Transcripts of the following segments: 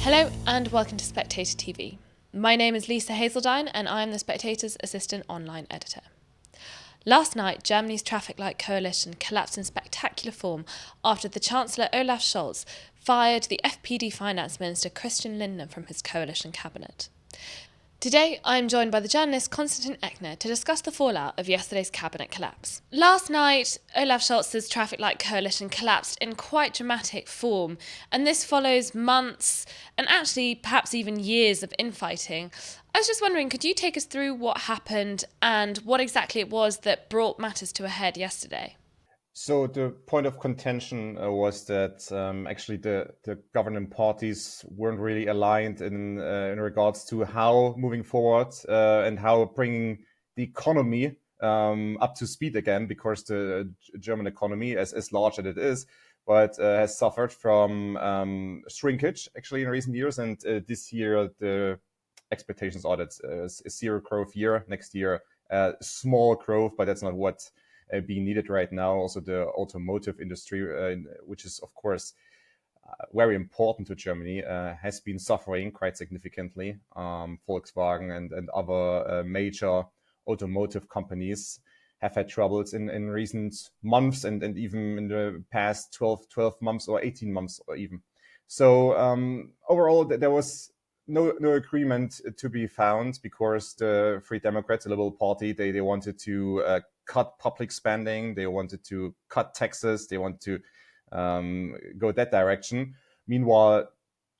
Hello and welcome to Spectator TV. My name is Lisa Haseldine and I am the Spectator's assistant online editor. Last night, Germany's traffic light coalition collapsed in spectacular form after the Chancellor Olaf Scholz fired the FPD finance minister Christian Lindner from his coalition cabinet. Today, I am joined by the journalist Constantin Eckner to discuss the fallout of yesterday's cabinet collapse. Last night, Olaf Scholz's traffic light coalition collapsed in quite dramatic form, and this follows months and actually perhaps even years of infighting. I was just wondering, could you take us through what happened and what exactly it was that brought matters to a head yesterday? So the point of contention was that actually the governing parties weren't really aligned in regards to how moving forward and how bringing the economy up to speed again, because the German economy, as large as it is, but has suffered from shrinkage actually in recent years. And this year the expectations are that a zero growth year, next year small growth, but that's not what being needed right now. Also the automotive industry, which is of course very important to Germany, has been suffering quite significantly. Volkswagen and other major automotive companies have had troubles in recent months and even in the past 12 months or 18 months or even. So overall, there was no agreement to be found, because the Free Democrats, the Liberal Party, they wanted to cut public spending, they wanted to cut taxes, they want to go that direction. Meanwhile,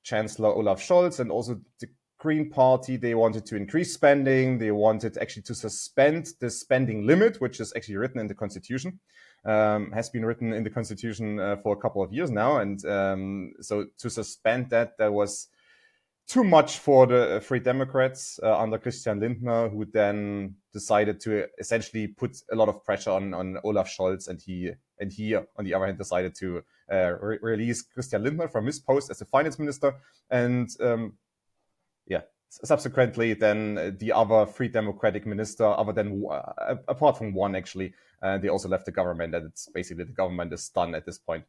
Chancellor Olaf Scholz and also the Green Party, they wanted to increase spending, they wanted actually to suspend the spending limit, which is actually written in the Constitution, has been written in the Constitution for a couple of years now. And so to suspend that was too much for the Free Democrats under Christian Lindner, who then decided to essentially put a lot of pressure on Olaf Scholz, and he on the other hand decided to release Christian Lindner from his post as the finance minister, and subsequently then the other Free Democratic minister, other than apart from one actually, they also left the government, and it's basically the government is done at this point.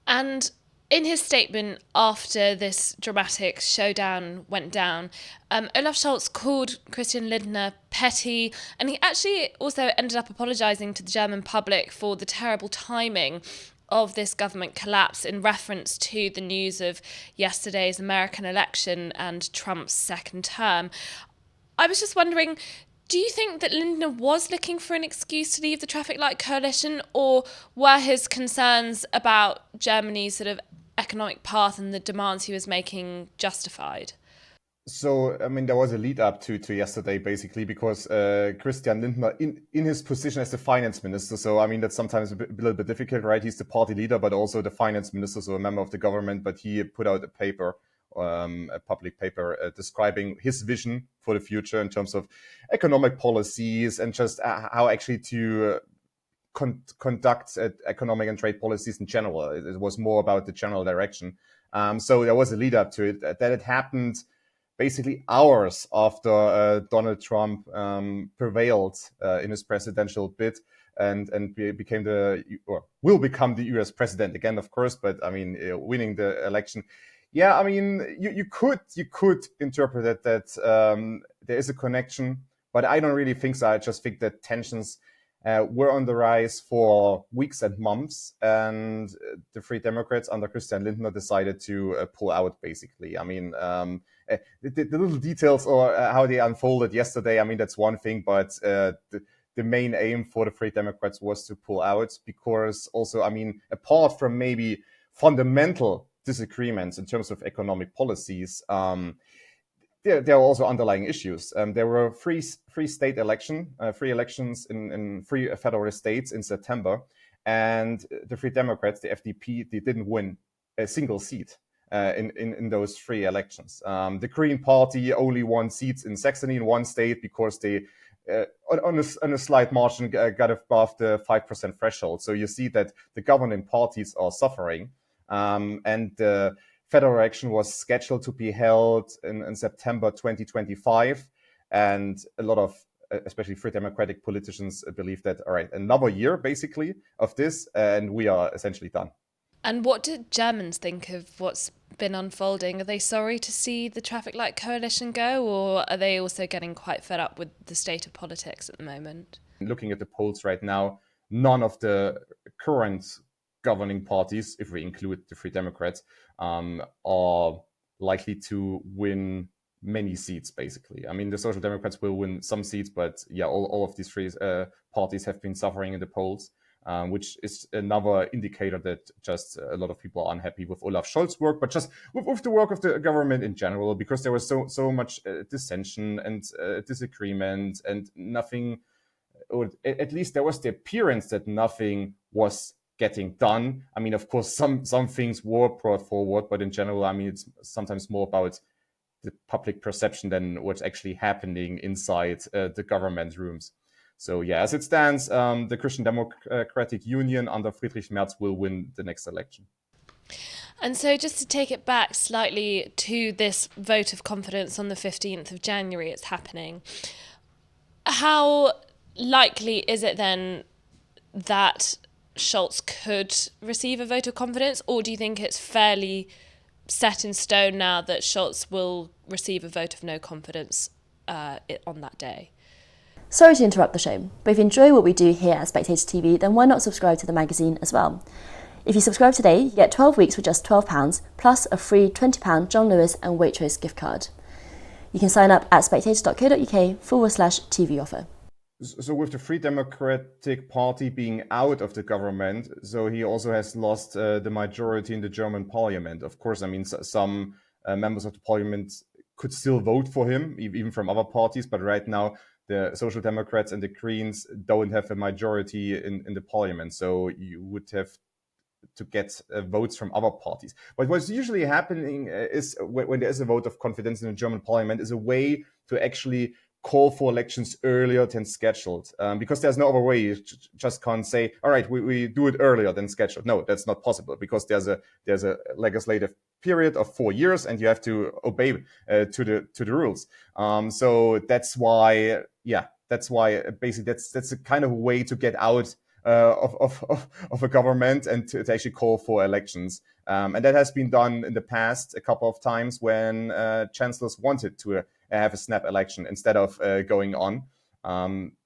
And in his statement after this dramatic showdown went down, Olaf Scholz called Christian Lindner petty, and he actually also ended up apologising to the German public for the terrible timing of this government collapse in reference to the news of yesterday's American election and Trump's second term. I was just wondering, do you think that Lindner was looking for an excuse to leave the traffic light coalition, or were his concerns about Germany's sort of economic path and the demands he was making justified? So, I mean, there was a lead up to yesterday, basically, because Christian Lindner, in his position as the finance minister, so, I mean, that's sometimes a little bit difficult, right? He's the party leader, but also the finance minister, so a member of the government, but he put out a paper, a public paper describing his vision for the future in terms of economic policies and just how actually to conduct economic and trade policies in general. It was more about the general direction. So there was a lead up to it. That it happened basically hours after Donald Trump prevailed in his presidential bid and will become the US president again, of course, but I mean, winning the election. Yeah, I mean, you could interpret it that there is a connection, but I don't really think so. I just think that tensions were on the rise for weeks and months, and the Free Democrats under Christian Lindner decided to pull out, basically. I mean, the little details or how they unfolded yesterday, I mean, that's one thing, but the main aim for the Free Democrats was to pull out, because also, I mean, apart from maybe fundamental disagreements in terms of economic policies, there are also underlying issues. There were free elections in three federal states in September, and the Free Democrats, the FDP, they didn't win a single seat in those three elections. The Green Party only won seats in Saxony in one state because they, on a slight margin, got above the 5% threshold. So you see that the governing parties are suffering, and the federal election was scheduled to be held in September 2025. And a lot of, especially Free Democratic politicians, believe that, all right, another year, basically, of this, and we are essentially done. And what did Germans think of what's been unfolding, are they sorry to see the traffic light coalition go, or are they also getting quite fed up with the state of politics at the moment? Looking at the polls right now, none of the current governing parties, if we include the Free Democrats, are likely to win many seats, basically. I mean, the Social Democrats will win some seats, but yeah, all of these three parties have been suffering in the polls, which is another indicator that just a lot of people are unhappy with Olaf Scholz' work, but just with the work of the government in general, because there was so much dissension and disagreement and nothing, or at least there was the appearance that nothing was getting done. I mean, of course, some things were brought forward, but in general, I mean, it's sometimes more about the public perception than what's actually happening inside the government rooms. So yeah, as it stands, the Christian Democratic Union under Friedrich Merz will win the next election. And so just to take it back slightly to this vote of confidence on the 15th of January, it's happening. How likely is it then that Scholz could receive a vote of confidence, or do you think it's fairly set in stone now that Scholz will receive a vote of no confidence on that day? Sorry to interrupt the show, but if you enjoy what we do here at Spectator TV, then why not subscribe to the magazine as well? If you subscribe today, you get 12 weeks for just £12, plus a free £20 John Lewis and Waitrose gift card. You can sign up at spectator.co.uk/TV offer. So with the Free Democratic Party being out of the government, so he also has lost the majority in the German parliament. Of course, I mean, some members of the parliament could still vote for him, even from other parties. But right now, the Social Democrats and the Greens don't have a majority in the parliament. So you would have to get votes from other parties. But what's usually happening is when there is a vote of confidence in the German parliament is a way to actually call for elections earlier than scheduled, because there's no other way. You just can't say, all right, we do it earlier than scheduled. No, that's not possible, because there's a legislative period of 4 years and you have to obey to the rules. So that's why basically that's a kind of way to get out of a government and to actually call for elections. And that has been done in the past a couple of times when chancellors wanted to have a snap election instead of going on.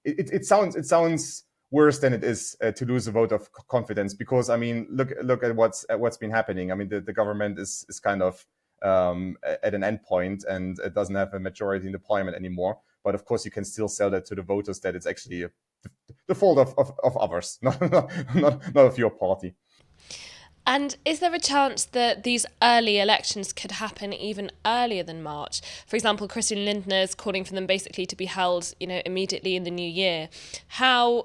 It sounds worse than it is to lose a vote of confidence, because I mean, look at what's been happening. I mean, the government is kind of at an end point, and it doesn't have a majority in the parliament anymore. But of course, you can still sell that to the voters that it's actually the fault of others, not of your party. And is there a chance that these early elections could happen even earlier than March? For example, Christian Lindner is calling for them basically to be held, immediately in the new year. How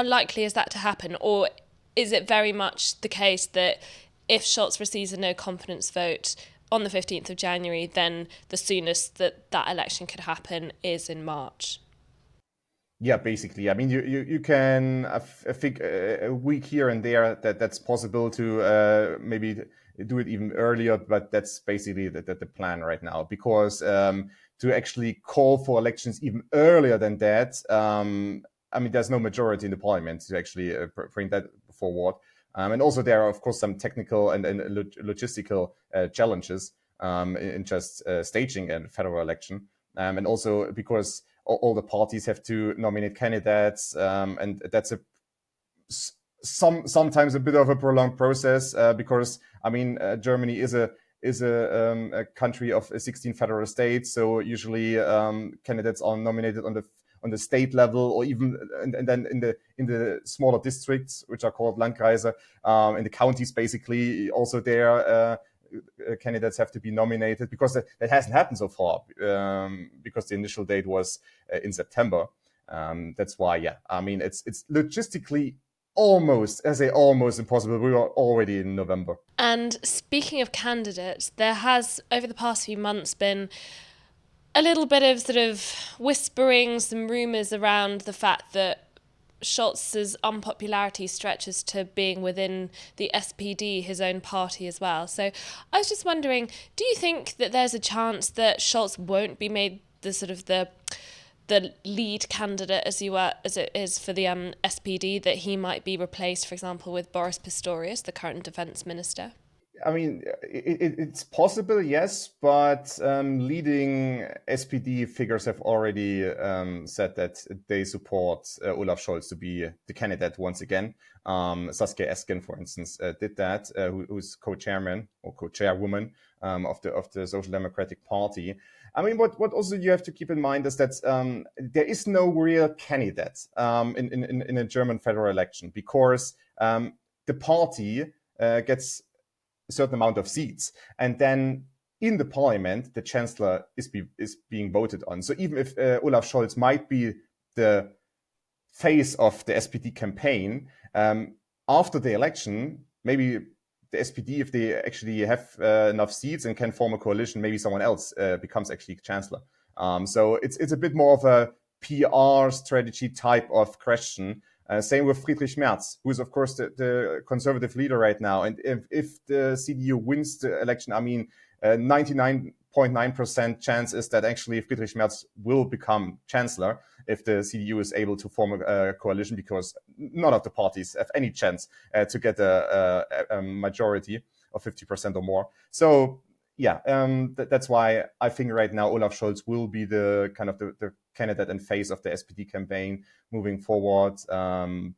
likely is that to happen? Or is it very much the case that if Scholz receives a no confidence vote on the 15th of January, then the soonest that election could happen is in March? Yeah, basically. I mean, you can, I think, a week here and there that's possible to maybe do it even earlier, but that's basically the plan right now. Because to actually call for elections even earlier than that, I mean, there's no majority in the parliament to actually bring that forward. And also there are, of course, some technical and logistical challenges in just staging a federal election. And also because all the parties have to nominate candidates, and that's sometimes a bit of a prolonged process, because I mean, Germany is a country of 16 federal states, so usually candidates are nominated on the state level, or even and then in the smaller districts, which are called Landkreise, in the counties, basically also there. Candidates have to be nominated, because that hasn't happened so far, because the initial date was in September. That's why, yeah, I mean, it's logistically almost impossible. We are already in November. And speaking of candidates, there has, over the past few months, been a little bit of sort of whisperings, some rumours around the fact that Scholz's unpopularity stretches to being within the SPD, his own party as well. So I was just wondering, do you think that there's a chance that Scholz won't be made the lead candidate as it is for the SPD, that he might be replaced, for example, with Boris Pistorius, the current defence minister? I mean, it's possible, yes, but leading SPD figures have already said that they support Olaf Scholz to be the candidate once again. Saskia Esken, for instance, did that, who's co-chairman or co-chairwoman of the Social Democratic Party. I mean, what also you have to keep in mind is that there is no real candidate in a German federal election, because the party gets a certain amount of seats, and then in the parliament, the chancellor is being voted on. So even if Olaf Scholz might be the face of the SPD campaign, after the election, maybe the SPD, if they actually have enough seats and can form a coalition, maybe someone else becomes actually chancellor. So it's a bit more of a PR strategy type of question. Same with Friedrich Merz, who is, of course, the conservative leader right now. And if the CDU wins the election, I mean, 99.9% chance is that actually Friedrich Merz will become chancellor if the CDU is able to form a coalition, because none of the parties have any chance to get a majority of 50% or more. So yeah, that's why I think right now Olaf Scholz will be the kind of the candidate and face of the SPD campaign moving forward.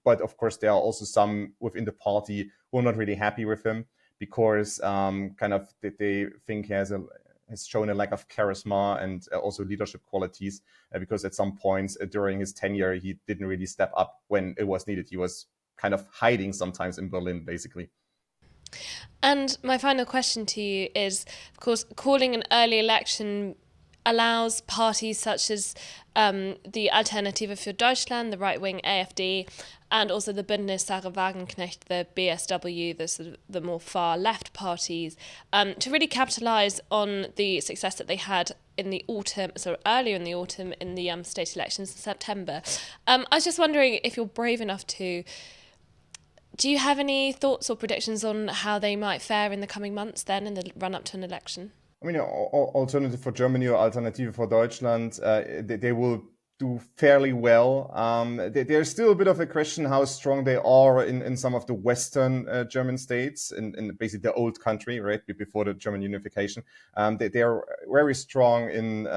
But of course, there are also some within the party who are not really happy with him, because kind of they think he has shown a lack of charisma and also leadership qualities, because at some points during his tenure, he didn't really step up when it was needed. He was kind of hiding sometimes in Berlin, basically. And my final question to you is, of course, calling an early election allows parties such as the Alternative für Deutschland, the right-wing AfD, and also the Bündnis Sarah Wagenknecht, the BSW, the sort of the more far-left parties, to really capitalise on the success that they had in the autumn, so earlier in the autumn, in the state elections in September. I was just wondering if you're brave enough to... Do you have any thoughts or predictions on how they might fare in the coming months then, in the run-up to an election? I mean, Alternative for Germany or Alternative for Deutschland, they will do fairly well. There's still a bit of a question how strong they are in some of the Western German states, in basically the old country, right, before the German unification. They are very strong in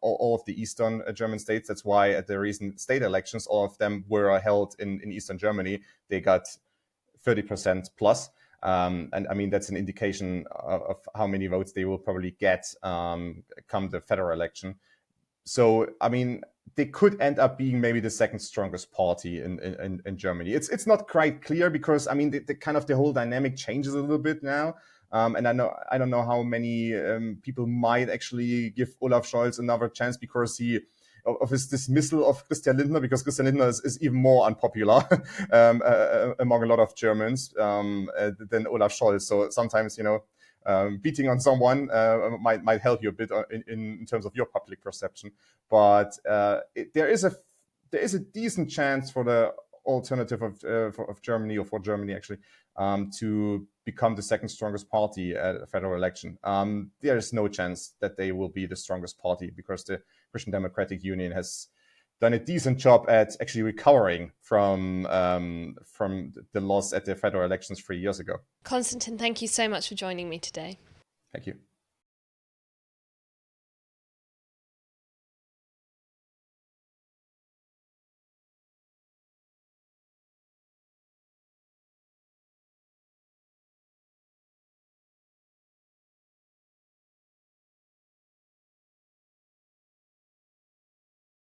all of the Eastern German states. That's why at the recent state elections, all of them were held in Eastern Germany. They got 30% plus. And I mean, that's an indication of how many votes they will probably get come the federal election. So, I mean, they could end up being maybe the second strongest party in Germany. It's not quite clear, because, I mean, the kind of the whole dynamic changes a little bit now. And I don't know how many people might actually give Olaf Scholz another chance because of his dismissal of Christian Lindner, because Christian Lindner is even more unpopular among a lot of Germans than Olaf Scholz. So sometimes, beating on someone might help you a bit in terms of your public perception. But there is a decent chance for the Alternative of Germany, or for Germany actually, to become the second strongest party at a federal election. There is no chance that they will be the strongest party, because the Christian Democratic Union has done a decent job at actually recovering from the loss at the federal elections 3 years ago. Constantin, thank you so much for joining me today. Thank you.